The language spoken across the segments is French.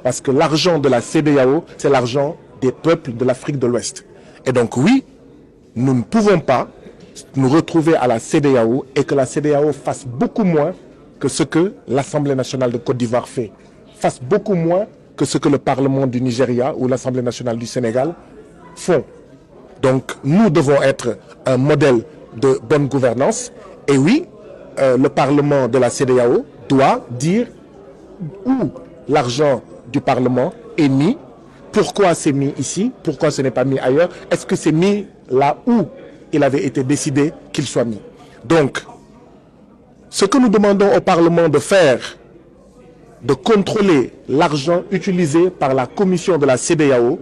Parce que l'argent de la CEDEAO, c'est l'argent des peuples de l'Afrique de l'Ouest. Et donc oui, nous ne pouvons pas nous retrouver à la CEDEAO et que la CEDEAO fasse beaucoup moins que ce que l'Assemblée nationale de Côte d'Ivoire fait, fasse beaucoup moins que ce que le Parlement du Nigeria ou l'Assemblée nationale du Sénégal font. Donc nous devons être un modèle de bonne gouvernance. Et oui, le Parlement de la CEDEAO doit dire où l'argent du Parlement est mis, pourquoi c'est mis ici, pourquoi ce n'est pas mis ailleurs, est-ce que c'est mis là où il avait été décidé qu'il soit mis. Donc, ce que nous demandons au Parlement de faire, de contrôler l'argent utilisé par la commission de la CEDEAO,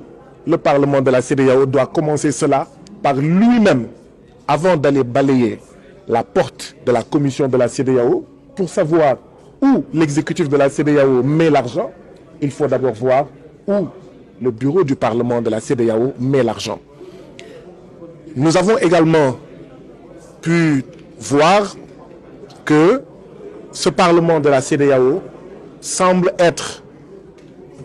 le Parlement de la CEDEAO doit commencer cela par lui-même, avant d'aller balayer la porte de la commission de la CEDEAO, pour savoir où l'exécutif de la CEDEAO met l'argent. Il faut d'abord voir où le bureau du Parlement de la CEDEAO met l'argent. Nous avons également pu voir que ce Parlement de la CEDEAO semble être,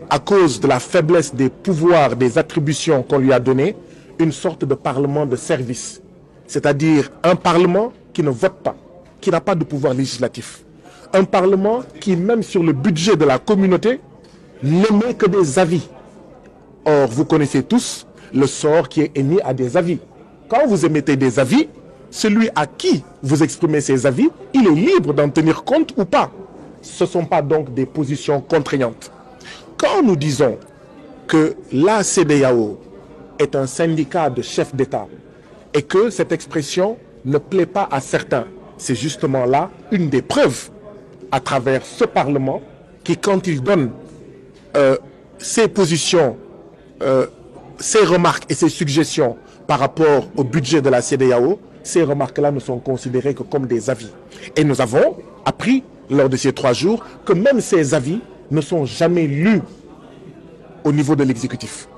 à cause de la faiblesse des pouvoirs, des attributions qu'on lui a données, une sorte de Parlement de service. C'est-à-dire un Parlement qui ne vote pas, qui n'a pas de pouvoir législatif. Un Parlement qui, même sur le budget de la communauté, n'émet que des avis. Or, vous connaissez tous le sort qui est émis à des avis. Quand vous émettez des avis, celui à qui vous exprimez ces avis, il est libre d'en tenir compte ou pas. Ce ne sont pas donc des positions contraignantes. Quand nous disons que la CEDEAO est un syndicat de chefs d'État et que cette expression ne plaît pas à certains, c'est justement là une des preuves à travers ce Parlement qui, quand il donne ses positions, ses remarques et ses suggestions par rapport au budget de la CEDEAO, ces remarques-là ne sont considérées que comme des avis. Et nous avons appris lors de ces 3 jours que même ces avis ne sont jamais lus au niveau de l'exécutif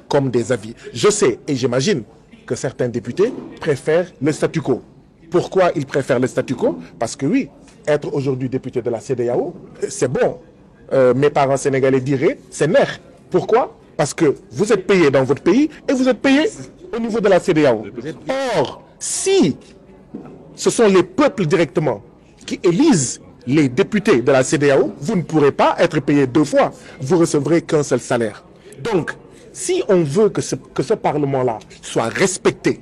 comme des avis. Je sais et j'imagine que certains députés préfèrent le statu quo. Pourquoi ils préfèrent le statu quo? Parce que oui, être aujourd'hui député de la CEDEAO, c'est bon. Mes parents sénégalais diraient, c'est nerf. Pourquoi? Parce que vous êtes payé dans votre pays et vous êtes payé au niveau de la CEDEAO. Or, si ce sont les peuples directement qui élisent les députés de la CEDEAO, vous ne pourrez pas être payé 2 fois. Vous recevrez qu'un seul salaire. Donc, si on veut que ce Parlement-là soit respecté,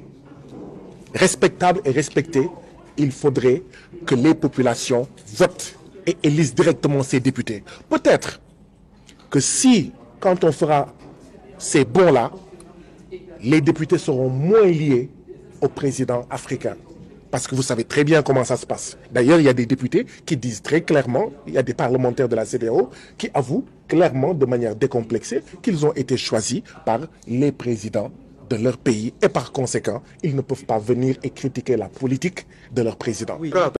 respectable et respecté, il faudrait que les populations votent et élisent directement ces députés. Peut-être que si, quand on fera ces bons-là, les députés seront moins liés au président africain. Parce que vous savez très bien comment ça se passe. D'ailleurs, il y a des députés qui disent très clairement, il y a des parlementaires de la CEDEAO qui avouent clairement, de manière décomplexée, qu'ils ont été choisis par les présidents de leur pays. Et par conséquent, ils ne peuvent pas venir et critiquer la politique de leur président. Oui.